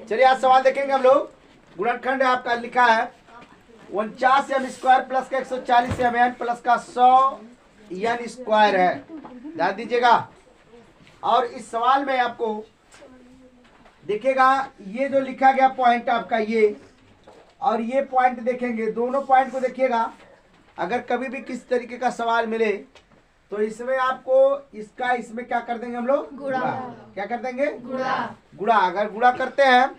चलिए आज सवाल देखेंगे हम लोग। गुणनखंड आपका लिखा है 49 m स्क्वायर प्लस का 140 mn प्लस का 100 n स्क्वायर है। ध्यान दीजिएगा। और इस सवाल में आपको देखिएगा ये जो लिखा गया पॉइंट आपका ये और ये पॉइंट देखेंगे, दोनों पॉइंट को देखिएगा। अगर कभी भी किस तरीके का सवाल मिले तो इसमें आपको इसका इसमें क्या कर देंगे हम लोग, गुणा। क्या कर देंगे, गुणा। अगर गुणा करते हैं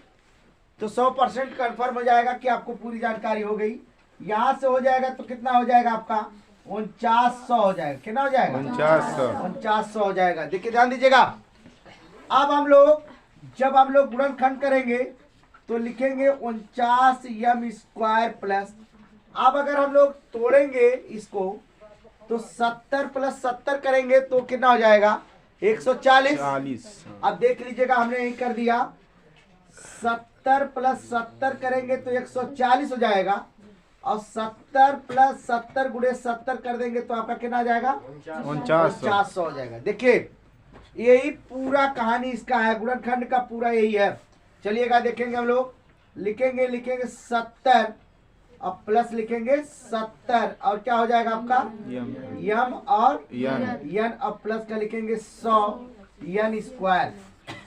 तो 100% कन्फर्म हो जाएगा कि आपको पूरी जानकारी हो गई। यहाँ से हो जाएगा तो कितना हो जाएगा आपका 4900 हो जाएगा। कितना हो जाएगा 4900 हो जाएगा। देखिए ध्यान दीजिएगा। अब हम लोग जब हम लोग गुणनखंड करेंगे तो लिखेंगे 49 m स्क्वायर प्लस, अब अगर हम लोग तोड़ेंगे इसको तो 70 प्लस 70 करेंगे तो कितना हो जाएगा 140। अब देख लीजिएगा हमने यही कर दिया। 70 प्लस 70 करेंगे तो 140 हो जाएगा और 70 प्लस 70 गुणे 70 कर देंगे तो आपका कितना आ जाएगा 4900 हो जाएगा। देखिए यही पूरा कहानी इसका है, गुणनखंड का पूरा यही है। चलिएगा देखेंगे हम लोग। लिखेंगे 70 अब प्लस लिखेंगे 70 और क्या हो जाएगा आपका यम और यन। अब प्लस का लिखेंगे 100 n स्क्वायर।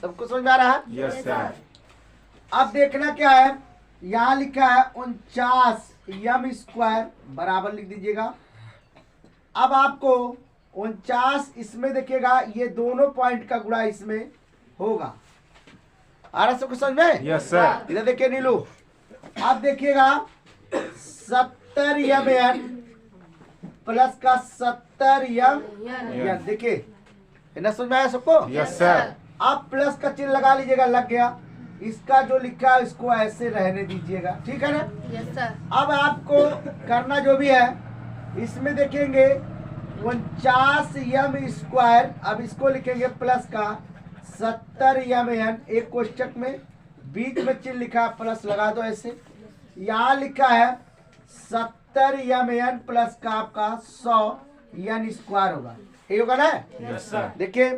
सबको समझ में आ रहा है? Yes sir. अब देखना क्या है, यहाँ लिखा है 49 m स्क्वायर बराबर लिख दीजिएगा। अब आपको 49 इसमें देखिएगा ये दोनों पॉइंट का गुणा इसमें होगा। आ रहा सबको समझ में? Yes sir. इधर देखिए नीलू। अब देखिएगा 70 mn प्लस का 70 m। देखिए इतना समझ में आया सबको? Yes sir. आप प्लस का चिन्ह लगा लीजिएगा, लग गया। इसका जो लिखा है इसको ऐसे रहने दीजिएगा, ठीक है ना? Yes sir. अब आपको करना जो भी है इसमें देखेंगे 49 m स्क्वायर, अब इसको लिखेंगे प्लस का 70 mn। एक कोष्टक में बीच में चिन्ह लिखा है प्लस लगा दो ऐसे। यहाँ लिखा है 70 mn प्लस का आपका 100 n स्क्वायर होगा। ये होगा ना? Yes sir. देखिए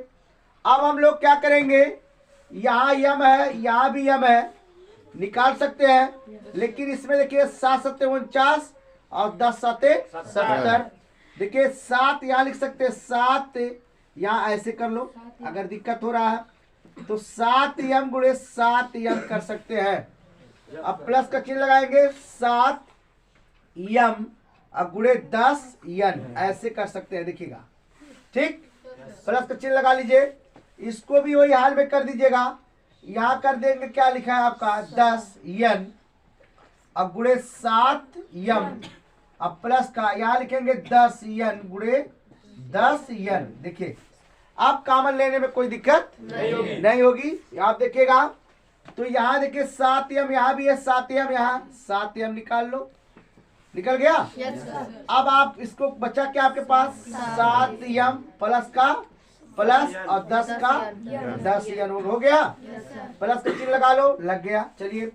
अब हम लोग क्या करेंगे, यहाँ यम है यहाँ भी यम है, निकाल सकते हैं। लेकिन इसमें देखिए 7 7 49 और 10 7 70। देखिए 7 यहाँ लिख सकते हैं, 7 यहाँ ऐसे कर लो अगर दिक्कत हो रहा है तो 7 m गुणे 7 m कर सकते हैं। अब प्लस का चिन्ह लगाएंगे 7 m और गुणे 10 n ऐसे कर सकते हैं। देखिएगा ठीक, प्लस का चिन्ह लगा लीजिए। इसको भी वही हाल में कर दीजिएगा। यहाँ कर देंगे क्या लिखा है आपका 10 n और गुणे 7 m। अब प्लस का यहाँ लिखेंगे 10 n गुणे 10 n। देखिए अब कॉमन लेने में कोई दिक्कत नहीं होगी। आप देखिएगा तो यहाँ देखिए 7 m यहाँ भी है, 7 m यहाँ, 7 m निकाल लो, निकल गया। Yes sir. अब आप इसको बचा क्या आपके पास 7 m प्लस का प्लस और 10 का 10 n हो गया। प्लस का चिन्ह लगा लो, लग गया। चलिए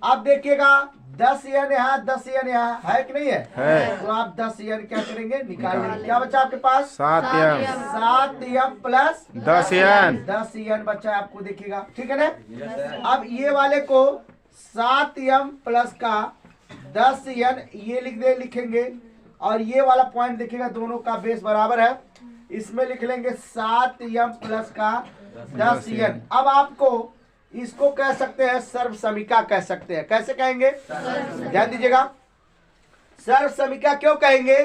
अब देखिएगा 10 n यहाँ 10 n यहाँ है कि नहीं है? तो आप 10 n क्या करेंगे निकाल लेंगे। क्या बचा आपके पास 7 m 7 m plus 10 n 10 n बचा है आपको, देखिएगा ठीक है ना? अब ये वाले को 7 m प्लस का 10 n ये लिखेंगे और ये वाला पॉइंट देखिएगा दोनों का बेस बराबर है, इसमें लिख लेंगे 7 m प्लस का 10 n। अब आपको इसको कह सकते हैं सर्व समीका कह सकते हैं। कैसे कहेंगे ध्यान दीजिएगा। सर्व समीका क्यों कहेंगे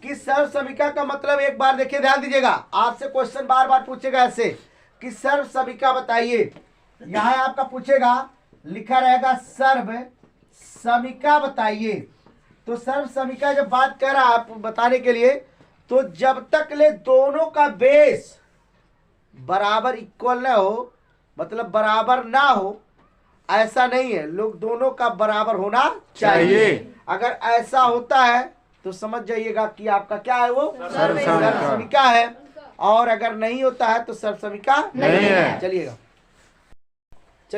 कि सर्व समीका का मतलब एक बार देखिए ध्यान दीजिएगा, आपसे क्वेश्चन बार बार पूछेगा ऐसे कि सर्व समीका बताइए। यहाँ आपका पूछेगा लिखा रहेगा सर्व समीका बताइए। तो सर्व समीका जब बात कर रहा है बताने के लिए तो जब तक ले दोनों का बेस बराबर इक्वल न हो, मतलब बराबर ना हो, ऐसा नहीं है। लोग दोनों का बराबर होना चाहिए। अगर ऐसा होता है तो समझ जाइएगा कि आपका क्या है वो सर्व समीका है, और अगर नहीं होता है तो सर्व समीका नहीं है। चलिए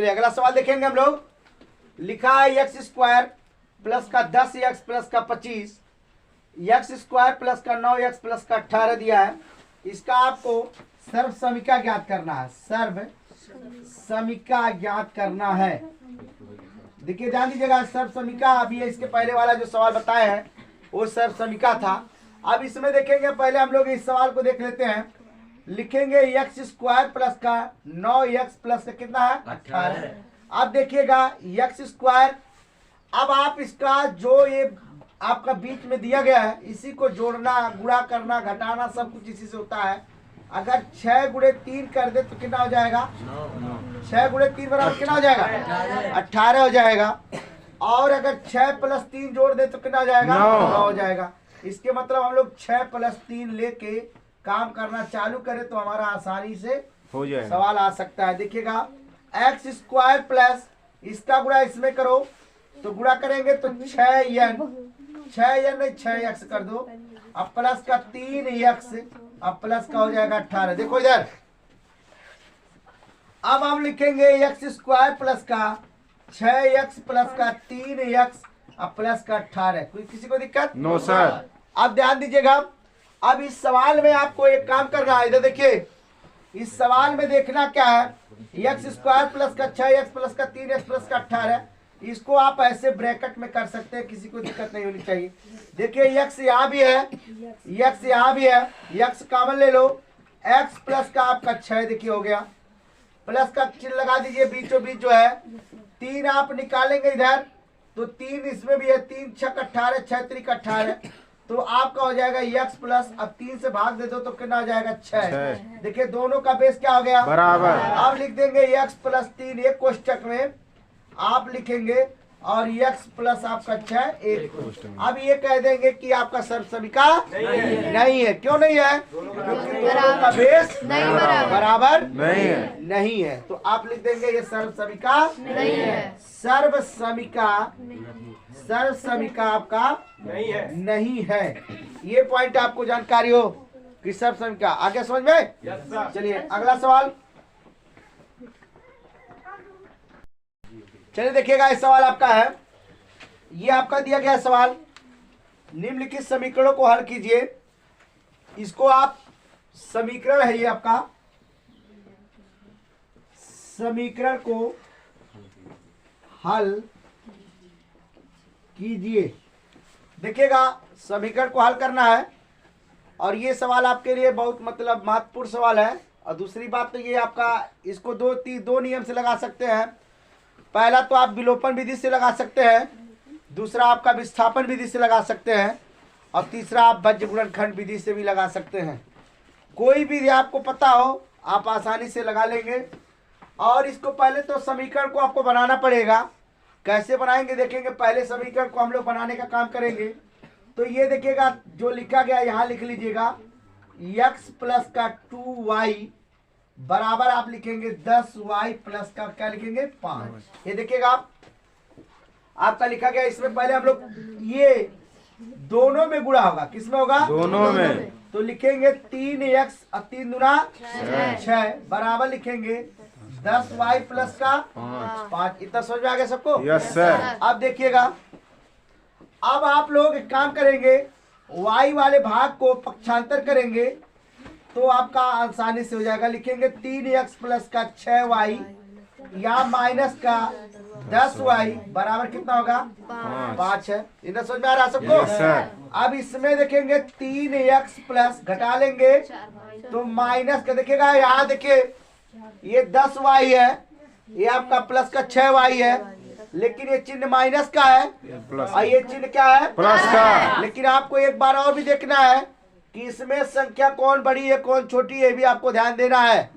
अगला सवाल देखेंगे हम लोग। लिखा है x स्क्वायर प्लस का 10x प्लस का 25, x स्क्वायर प्लस का 9x प्लस का 18 दिया है। इसका आपको सर्व समीका ज्ञात करना है। सर्व समीका ज्ञात करना है। देखिए ध्यान दीजिएगा, सर्व समीका अभी इसके पहले वाला जो सवाल बताया है वो सर्व समीका था। अब इसमें देखेंगे, पहले हम लोग इस सवाल को देख लेते हैं। लिखेंगे एक्स स्क्वायर प्लस का 9x प्लस का कितना है 18। अब देखिएगा एक्स स्क्वायर, अब आप इसका जो ये आपका बीच में दिया गया है इसी को जोड़ना, गुणा करना, घटाना सब कुछ इसी से होता है। अगर 6 गुणे 3 कर दे तो कितना हो जाएगा 6 गुणे 3 बराबर कितना हो जाएगा 18 हो जाएगा। और अगर 6 प्लस 3 जोड़ दे तो कितना हो जाएगा 9 हो जाएगा। इसके मतलब हम लोग 6 प्लस 3 लेके काम करना चालू करें तो हमारा आसानी से हो जाएगा। सवाल आ सकता है। देखिएगा एक्स स्क्वायर प्लस इसका गुणा इसमें करो तो गुणा करेंगे तो 6n नहीं 6x कर दो, अब प्लस का 3x, अब प्लस का हो जाएगा 18। देखो इधर, अब हम लिखेंगे एक्स स्क्वायर प्लस का 6x प्लस का 3x, अब प्लस का 18। कोई किसी को दिक्कत? No sir. अब ध्यान दीजिएगा, अब इस सवाल में आपको एक काम करना है। इधर देखिए, इस सवाल में देखना क्या है, एक्स स्क्वायर प्लस का 6x प्लस का 3x प्लस का 18, इसको आप ऐसे ब्रैकेट में कर सकते हैं, किसी को दिक्कत नहीं होनी चाहिए। देखिए x यहाँ भी है, x यहाँ भी है, x कॉमन ले लो, x प्लस का आपका 6 देखिए हो गया, प्लस का चिन्ह लगा दीजिए बीचों बीच जो है, 3 आप निकालेंगे इधर तो 3 इसमें भी है, 3 छक 18, 6 त्रिक 18, तो आपका हो जाएगा x प्लस, अब 3 से भाग दे दो तो कितना हो जाएगा 6। देखिए दोनों का बेस क्या हो गया बराबर। अब लिख देंगे x प्लस 3 एक कोष्टक में आप लिखेंगे और x प्लस आपका 6 एक। अब ये कह देंगे कि आपका सर्व समीका नहीं है। क्यों नहीं है? क्योंकि दोनों का बेस बराबर नहीं है। तो आप लिख देंगे ये सर्व समीका नहीं है। सर्व समीका आपका नहीं है। ये पॉइंट आपको जानकारी हो कि सर्व समीका। आगे समझ में? चलिए अगला सवाल। चलिए देखिएगा, इस सवाल आपका है, ये आपका दिया गया सवाल, निम्नलिखित समीकरणों को हल कीजिए। इसको आप समीकरण है, ये आपका समीकरण को हल कीजिए। देखिएगा समीकरण को हल करना है और ये सवाल आपके लिए बहुत मतलब महत्वपूर्ण सवाल है। और दूसरी बात तो ये आपका इसको दो नियम से लगा सकते हैं। पहला तो आप विलोपन विधि से लगा सकते हैं, दूसरा आपका विस्थापन विधि से लगा सकते हैं, और तीसरा आप बज्र गुणनखंड विधि से भी लगा सकते हैं। कोई भी आपको पता हो आप आसानी से लगा लेंगे। और इसको पहले तो समीकरण को आपको बनाना पड़ेगा। कैसे बनाएंगे देखेंगे। पहले समीकरण को हम लोग बनाने का काम करेंगे। तो ये देखिएगा जो लिखा गया यहाँ लिख लीजिएगा, x प्लस का 2y बराबर आप लिखेंगे 10y प्लस का क्या लिखेंगे 5। ये देखिएगा आपका लिखा गया। इसमें पहले हम लोग ये दोनों में गुणा होगा, किसमें होगा दोनों में। तो लिखेंगे 3x और 3 दूना 6 बराबर लिखेंगे 10y प्लस का 5। इतना समझ में आ गया सबको? Yes sir. अब देखिएगा, अब आप लोग एक काम करेंगे, y वाले भाग को पक्षांतर करेंगे तो आपका आसानी से हो जाएगा। लिखेंगे 3x प्लस का 6y या माइनस का 10y बराबर कितना होगा 5 है। इतना समझ में आ रहा सबको? अब इसमें देखेंगे 3x प्लस घटा लेंगे तो माइनस का, देखिएगा यहाँ देखिए ये 10y है, ये आपका प्लस का 6y है, लेकिन ये चिन्ह माइनस का है और ये चिन्ह क्या है प्लस का। लेकिन आपको एक बार और भी देखना है कि इसमें संख्या कौन बड़ी है कौन छोटी है, भी आपको ध्यान देना है।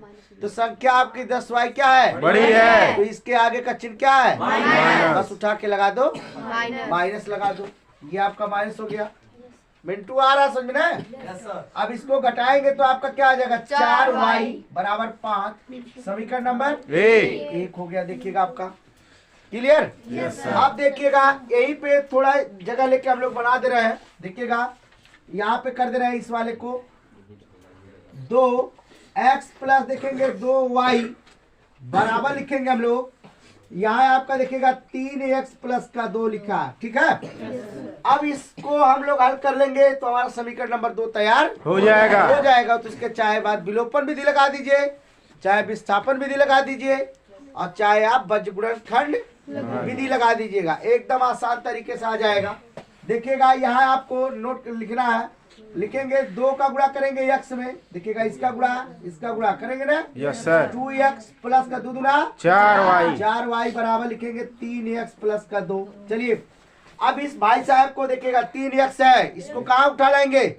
तो संख्या आपकी 10y क्या है बड़ी है, तो इसके आगे का चिन्ह क्या है माइनस। बस उठा के लगा दो, माइनस लगा दो। ये आपका माइनस हो गया। मिंटू आ रहा समझ में? अब इसको घटाएंगे तो आपका क्या आ जाएगा 4y बराबर 5। समीकरण नंबर 1 हो गया। देखिएगा आपका क्लियर। अब देखिएगा यहीं पे थोड़ा जगह लेके हम लोग बना दे रहे हैं। देखिएगा यहाँ पे कर दे रहे हैं इस वाले को 2x प्लस देखेंगे 2y बराबर लिखेंगे हम लोग, यहाँ आपका देखिएगा 3x प्लस का 2 लिखा है, ठीक है। अब इसको हम लोग हल कर लेंगे तो हमारा समीकरण नंबर 2 तैयार हो जाएगा। तो इसके चाहे बाद विलोपन विधि लगा दीजिए, चाहे विस्थापन विधि लगा दीजिए, और चाहे आप बज्र गुणनखंड विधि लगा दीजिएगा, एकदम आसान तरीके से आ जाएगा। देखिएगा यहाँ आपको नोट लिखना है, लिखेंगे 2 का गुणा करेंगे x में, देखिएगा इसका गुणा करेंगे ना, यस सर। 2x प्लस का 2 गुना 4y 4y बराबर लिखेंगे 3x प्लस का 2। चलिए अब इस भाई साहब को देखिएगा 3x है, इसको कहाँ उठा लाएंगे,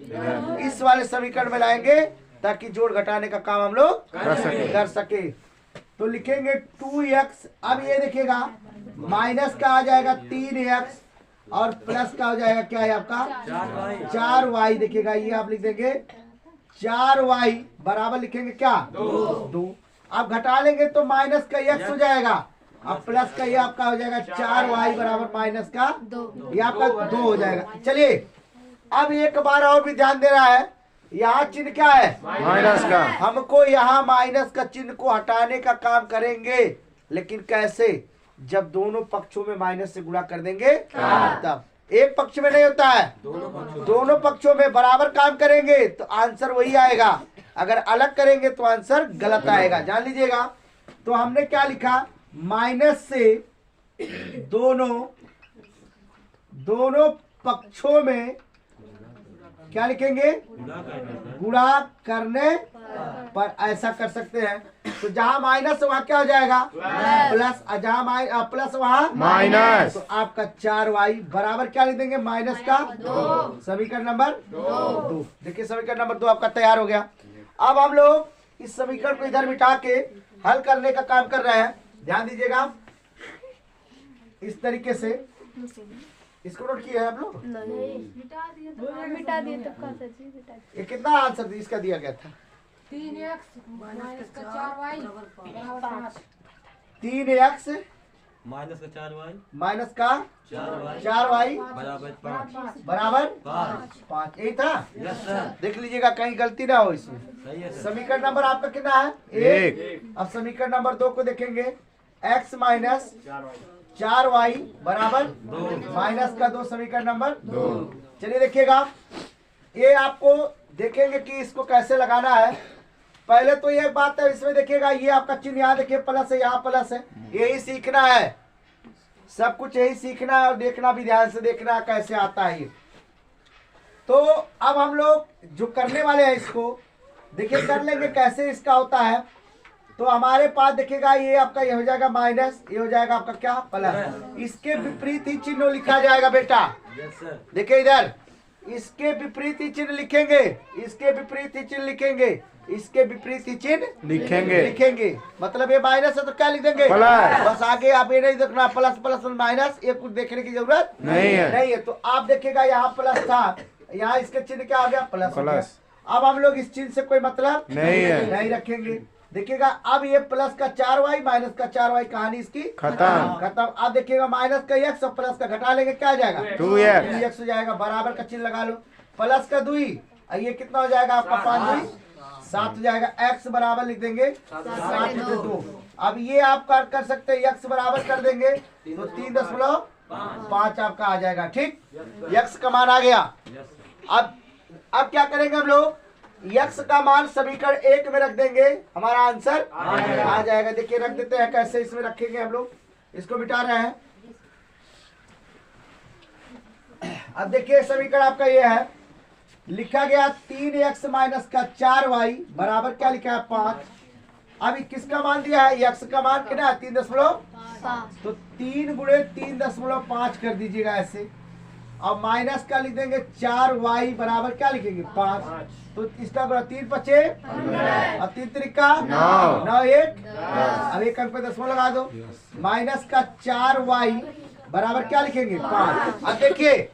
इस वाले समीकरण में लाएंगे ताकि जोड़ घटाने का काम हम लोग कर सके। तो लिखेंगे 2x, अब ये देखिएगा माइनस का आ जाएगा 3x और प्लस का हो जाएगा क्या है आपका 4y। देखिएगा ये आप लिख देंगे 4y बराबर लिखेंगे क्या 2। अब घटा लेंगे तो माइनस का x हो जाएगा, अब प्लस का ये आपका हो जाएगा 4y बराबर माइनस का 2, ये आपका 2 हो जाएगा। चलिए अब एक बार और भी ध्यान देना है, यहाँ चिन्ह क्या है माइनस का, हमको यहाँ माइनस का चिन्ह को हटाने का काम करेंगे, लेकिन कैसे, जब दोनों पक्षों में माइनस से गुणा कर देंगे तब। एक पक्ष में नहीं होता है, दोनों पक्षों में बराबर काम करेंगे तो आंसर वही आएगा, अगर अलग करेंगे तो आंसर गलत आएगा, जान लीजिएगा। तो हमने क्या लिखा, माइनस से दोनों पक्षों में क्या लिखेंगे, गुणा करने पर ऐसा कर सकते हैं। तो जहां माइनस वहां क्या हो जाएगा प्लस, जहां प्लस वहां माइनस, तो आपका 4y बराबर क्या लिख देंगे माइनस का 2। समीकरण नंबर 2। देखिए समीकरण नंबर 2 आपका तैयार हो गया। अब हम लोग इस समीकरण को इधर मिटा के हल करने का काम कर रहे हैं, ध्यान दीजिएगा। इस तरीके से इसको नोट किया है आप लोग, मिटा दिए तब का सच्ची मिटा दिए। ये कितना आंसर इसका दिया गया था 3x माइनस का 4y बराबर 5। 3x माइनस का 4y माइनस का 4y बराबर 5, यही था। यस सर, देख लीजिएगा कहीं गलती ना हो इसमें। सही है सर। समीकरण नंबर आपका कितना है 1। अब समीकरण नंबर 2 को देखेंगे, x माइनस 4y बराबर 2 माइनस का 2, समीकरण नंबर 2। चलिए देखिएगा, ये आपको देखेंगे कि इसको कैसे लगाना है। पहले तो ये बात है, इसमें देखिएगा ये आपका चिन्ह यहाँ देखिए प्लस है, यहाँ प्लस है, यही सीखना है, सब कुछ यही सीखना है और देखना भी ध्यान से देखना है कैसे आता है ये। तो अब हम लोग जो करने वाले हैं इसको देखिए कर लेंगे कैसे इसका होता है। तो हमारे पास देखिएगा ये आपका ये हो जाएगा माइनस, ये हो जाएगा आपका क्या प्लस, इसके विपरीत ही चिन्ह लिखा जाएगा बेटा। यस सर, देखिए इधर इसके विपरीत ही चिन्ह लिखेंगे, इसके विपरीत ही चिन्ह लिखेंगे, इसके विपरीत ही चिन्ह लिखेंगे। मतलब ये माइनस है तो क्या लिख देंगे प्लस। बस, आगे आप ये नहीं देखना प्लस प्लस माइनस, ये कुछ देखने की जरूरत नहीं है। तो आप देखिएगा यहाँ प्लस था, यहाँ इसके चिन्ह क्या आ गया प्लस हो गया। प्लस। अब हम लोग इस चिन्ह से कोई मतलब नहीं रखेंगे। देखिएगा अब ये प्लस का 4y माइनस का 4y, कहानी इसकी खत्म। अब देखिएगा माइनस का x और प्लस का घटा लेंगे क्या आ जाएगा 2x हो जाएगा, बराबर का चिन्ह लगा लो। प्लस का 2 ये कितना हो जाएगा आपका 5 7 हो जाएगा, x बराबर लिख देंगे 7/2। अब ये आप कर सकते हैं, x बराबर कर देंगे तो 3.5 आपका आ जाएगा, ठीक। x का मान आ गया। अब क्या करेंगे हम लोग, x का मान समीकरण 1 में रख देंगे, हमारा आंसर आ जाएगा। देखिए रख देते हैं, कैसे इसमें रखेंगे हम लोग, इसको मिटा रहे हैं। अब देखिए समीकरण आपका ये है, लिखा गया 3x माइनस का 4y बराबर क्या लिखा है 5। अब किसका मान दिया है, x का मान कितना है 3.5, तो 3 गुणे 3.5 कर दीजिएगा ऐसे। अब माइनस का लिख देंगे 4y बराबर क्या लिखेंगे 5, तो इसका गुणा 3 × 5 और 3 त्रिका 9 1 अब एक अंक पे 10 लगा दो। माइनस का 4y बराबर क्या लिखेंगे 5। अब देखिए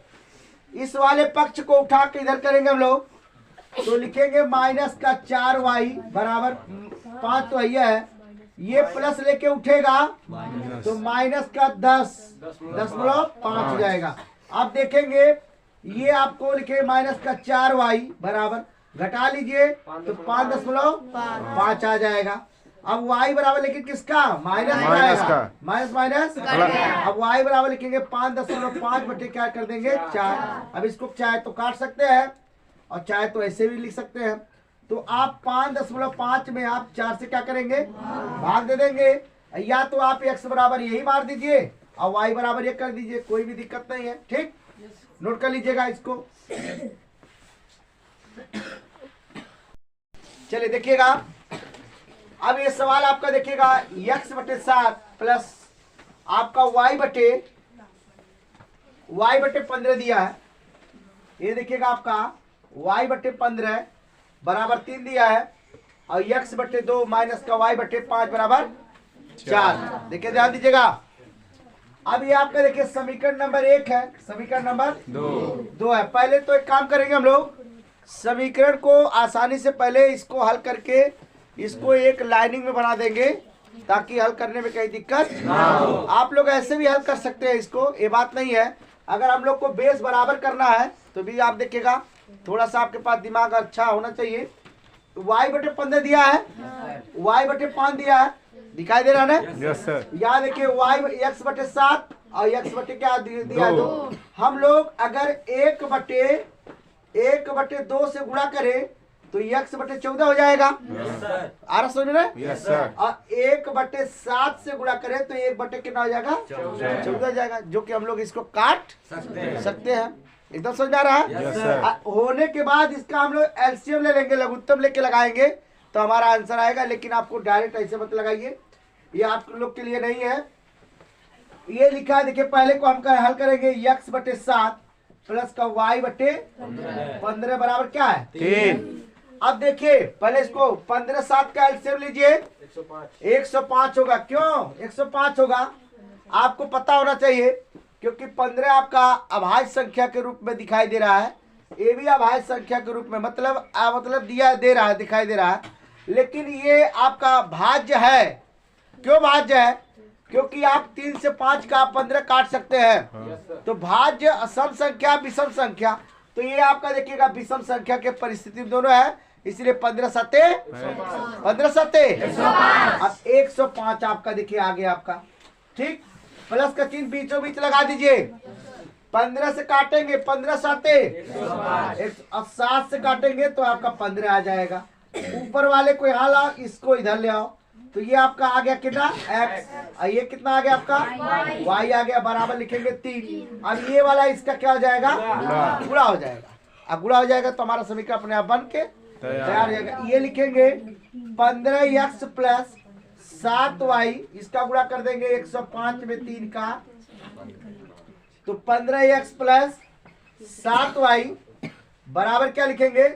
इस वाले पक्ष को उठा के इधर करेंगे हम लोग, तो लिखेंगे माइनस का 4y बराबर 5, तो ये है, ये प्लस लेके उठेगा तो माइनस का 10.5 हो जाएगा। अब देखेंगे ये आपको लिखे माइनस का 4y बराबर, घटा लीजिए तो 5.5 आ जाएगा। अब y बराबर लेकिन किसका माइनस का, माइनस अब y बराबर लिखेंगे 5.5 बटे क्या कर देंगे 4। अब इसको चाहे तो काट सकते हैं और चाहे तो ऐसे भी लिख सकते हैं। तो आप 5.5 में आप 4 से क्या करेंगे भाग दे देंगे, या तो आप x बराबर यही मार दीजिए और y बराबर ये कर दीजिए, कोई भी दिक्कत नहीं है। ठीक, नोट कर लीजिएगा इसको। चलिए देखिएगा, अब ये सवाल आपका देखिएगा x बटे 7 प्लस आपका y बटे 15 दिया है। ये देखिएगा आपका y बटे 15 बराबर 3 दिया है और x बटे 2 माइनस का y बटे 5 बराबर 4। देखिए ध्यान दीजिएगा, अब ये आपका देखिए समीकरण नंबर 1 है, समीकरण नंबर 2 है। पहले तो एक काम करेंगे हम लोग, समीकरण को आसानी से पहले इसको हल करके इसको एक लाइनिंग में बना देंगे ताकि हल करने में कहीं दिक्कत ना हो। आप लोग ऐसे भी हल कर सकते हैं इसको, ये बात नहीं है। अगर हम लोग को बेस बराबर करना है तो भी आप देखिएगा थोड़ा सा आपके पास दिमाग अच्छा होना चाहिए। y बटे 15 दिया है, y बटे 5 दिया है, दिखाई दे रहा है ना? Yes sir. यहाँ देखिए y x बटे 7 और x बटे क्या दिया 2। हम लोग अगर 1 बटे 2 से गुणा करें तो x बटे 14 हो जाएगा। आ रहा समझ में? Yes sir. और 1 बटे 7 से गुणा करें तो 1 बटे कितना हो जाएगा? 14 हो जाएगा, जो कि हम लोग इसको काट सकते हैं। एकदम समझ आ रहा है? Yes sir. होने के बाद इसका हम लोग एलसीएम ले लेंगे, लघुत्तम लेके लगाएंगे तो हमारा आंसर आएगा। लेकिन आपको डायरेक्ट ऐसे मत लगाइए, ये आप लोग के लिए नहीं है। ये लिखा है देखिए, पहले को हम हल करेंगे x बटे 7 प्लस का y बटे 15 बराबर क्या है? 3। अब देखिए पहले इसको 15 7 का एलसीएम लीजिए, 105 होगा। क्यों 105 होगा? आपको पता होना चाहिए क्योंकि 15 आपका अभाज्य संख्या के रूप में दिखाई दे रहा है, ये भी अभाज्य संख्या के रूप में मतलब दिखाई दे रहा है। लेकिन ये आपका भाज्य है। क्यों भाज्य है? क्योंकि आप 3 से 5 का 15 काट सकते हैं। तो भाज्य सम संख्या विषम संख्या, तो ये आपका देखिएगा विषम संख्या के परिस्थिति में दोनों है, इसलिए 15 सते अब 105 आपका देखिए आ गया आपका। ठीक, प्लस का चिन्ह बीचों बीच लगा दीजिए। 15 से काटेंगे 15 साते, अब 7 से काटेंगे तो आपका 15 आ जाएगा। ऊपर वाले को यहाँ लाओ, इसको इधर ले आओ, तो ये आपका आ गया कितना x, ये कितना आ गया आपका y आ गया, बराबर लिखेंगे 3। अब ये वाला इसका क्या हो जाएगा? गुणा हो जाएगा। अब गुणा हो जाएगा तो हमारा समीकरण अपने आप बन के तैयार हो जाएगा। ये लिखेंगे 15x प्लस 7y, इसका गुणा कर देंगे 105 में 3 का, तो 15x प्लस 7y बराबर क्या लिखेंगे?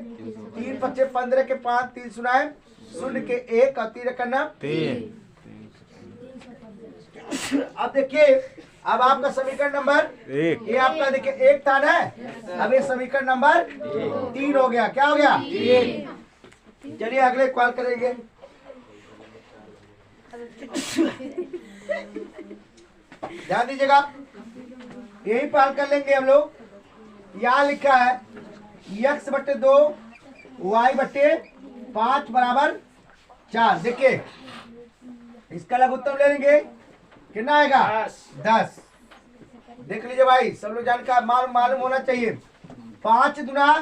3 पच्चे 15 के 5, 3 सुनाए 0 के 1 और 3 करना 3। अब देखिए, अब आपका समीकरण नंबर 1। ये आपका देखिए 1 था ना, अब ये समीकरण नंबर 3 हो गया। क्या हो गया? चलिए अगले कॉल करेंगे। ध्यान दीजिएगा, यही पाल कर लेंगे हम लोग। यहाँ लिखा है x बटे 2 y बटे 5 बराबर 4। देखिए इसका लघुत्तम ले लेंगे, कितना आएगा? 10। देख लीजिए भाई, सब लोग जानकार मालूम होना चाहिए। 5 दुना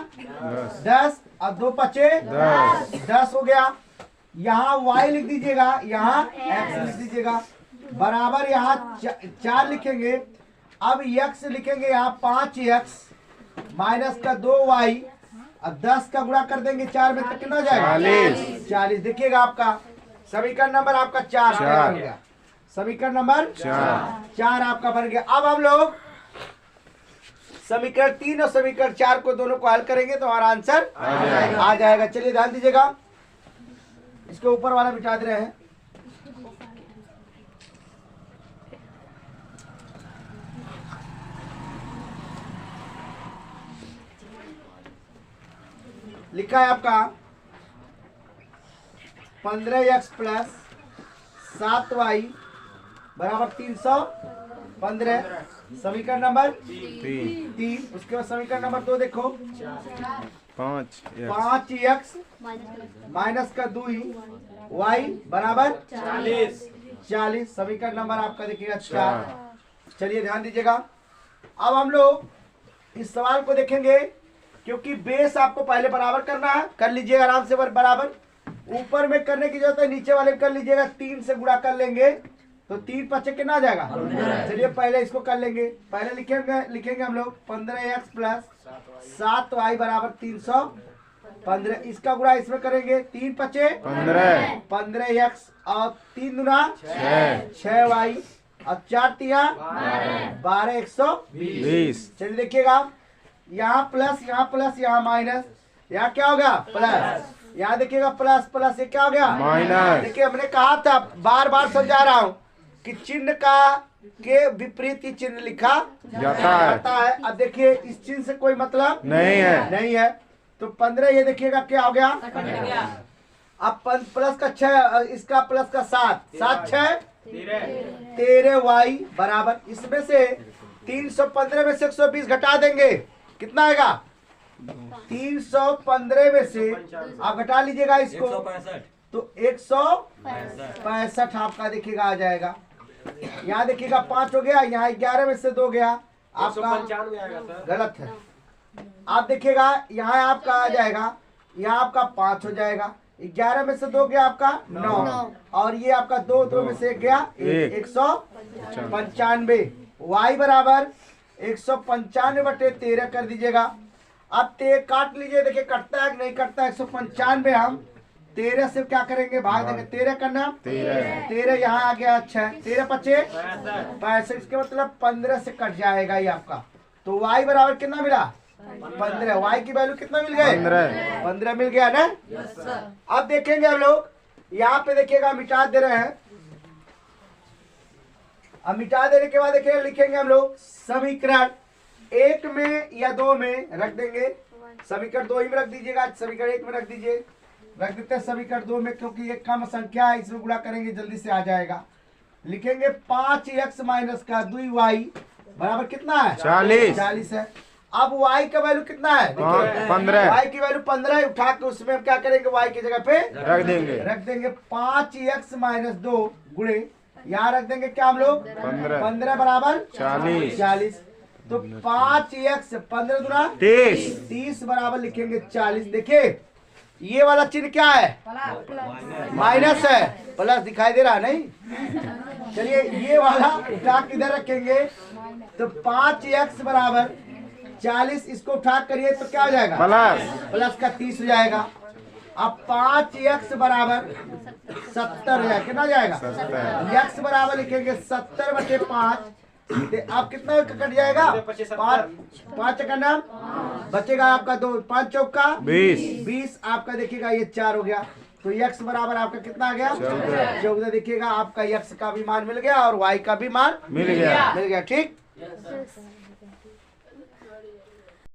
10 और 2 पचे 10 हो गया। यहाँ y लिख दीजिएगा, यहाँ x लिख दीजिएगा, बराबर यहाँ 4 लिखेंगे। अब x लिखेंगे यहाँ 5x माइनस का 2y, अब 10 का गुणा कर देंगे 4 में, तो कितना हो जाएगा? 40। देखिएगा आपका समीकरण नंबर आपका 4 बन गया। समीकरण नंबर 4 आपका बन गया। अब हम लोग समीकरण 3 और समीकरण 4 को दोनों को हल करेंगे तो हमारा आंसर आ जाएगा। चलिए ध्यान दीजिएगा, इसके ऊपर वाला बिठा दे रहे हैं। लिखा है आपका 15x प्लस 7y बराबर 315। समीकरण नंबर 3। उसके बाद समीकरण नंबर 2 देखो, 5x माइनस का 2y बराबर 40। समीकरण नंबर आपका देखिएगा 4। चलिए ध्यान दीजिएगा, अब हम लोग इस सवाल को देखेंगे क्योंकि बेस आपको पहले बराबर करना है। कर लीजिएगा आराम से, बराबर ऊपर में करने की जरूरत है, नीचे वाले कर लीजिएगा। 3 से गुणा कर लेंगे तो 3 पचे कितना आ जाएगा? चलिए पहले इसको कर लेंगे। पहले लिखेंगे हम लोग 15x प्लस 7y बराबर 315। इसका गुणा इसमें करेंगे, 3 पचे 15x और 3 दुना 6y और 4 तिया 12 120। चलिए देखिएगा, यहाँ प्लस यहाँ माइनस, यहाँ क्या हो गया? प्लस। यहाँ देखिएगा प्लस प्लस, ये क्या हो गया? माइनस। देखिए हमने कहा था, बार बार समझा रहा हूँ कि चिन्ह के विपरीत ही चिन्ह लिखा जाता है। अब देखिए इस चिन्ह से कोई मतलब नहीं है। तो 15 ये देखिएगा क्या हो गया? अब प्लस का 6, इसका प्लस का 7 6 13y बराबर, इसमें से 315 में से 120 घटा देंगे, कितना आएगा? 315 में से आप घटा लीजिएगा इसको, 165। तो 165 आपका देखिएगा आ जाएगा। यहाँ देखिएगा 5 हो गया, यहाँ 11 में से 2 गया, आपका गलत है। आप देखिएगा यहाँ आपका आ जाएगा, यहाँ आपका 5 हो जाएगा, 11 में से 2 गया आपका 9, और ये आपका 2 में से 1 गया 195। y बराबर 195/13 कर दीजिएगा। अब काट लीजिए, देखिए कटता है कि नहीं कटता है। 195 हम 13 से क्या करेंगे? भाग देंगे। 13 करना, 13 यहाँ आ गया। अच्छा 13 पचे 65, इसके मतलब 15 से कट जाएगा ये आपका। तो y बराबर कितना मिला? 15। y की वैल्यू कितना मिल गए? 15 मिल गया ना। अब देखेंगे हम लोग, यहाँ पे देखिएगा मिटा दे रहे हैं। अब मिटा देने के बाद देखिए लिखेंगे हम लोग समीकरण 1 में या 2 में रख देंगे। समीकरण 2 ही में रख दीजिएगा, समीकरण 1 में रख दीजिए। रख देते हैं समीकरण 2 में, क्योंकि ये कम संख्या है, इसमें गुणा करेंगे जल्दी से आ जाएगा। लिखेंगे 5x माइनस का 2y बराबर कितना है? 40 है। अब y का वैल्यू कितना है? 15। y की वैल्यू 15 है। उठा के उसमें हम क्या करेंगे? y की जगह पे रख देंगे 5x माइनस 2 गुणे, यहाँ रख देंगे क्या हम लोग? 15 बराबर 40। तो 5x 15 दुना 30 बराबर लिखेंगे 40। देखिए ये वाला चिन्ह क्या है? माइनस है, प्लस दिखाई दे रहा है नहीं। चलिए ये वाला उठा किधर रखेंगे? तो 5x बराबर 40, इसको उठा करिए तो क्या हो जाएगा? प्लस का 30 हो जाएगा। अब 5x बराबर 70 हो जाएगा, कितना हो जाएगा? x बराबर लिखेंगे 70/5। आप कितना कट जाएगा? 5 का नाम बचेगा आपका 2, 5 चौका 20 आपका देखिएगा ये 4 हो गया। तो x बराबर आपका कितना आ गया? 14। देखिएगा आपका x का भी मान मिल गया और y का भी मान मिल गया। ठीक।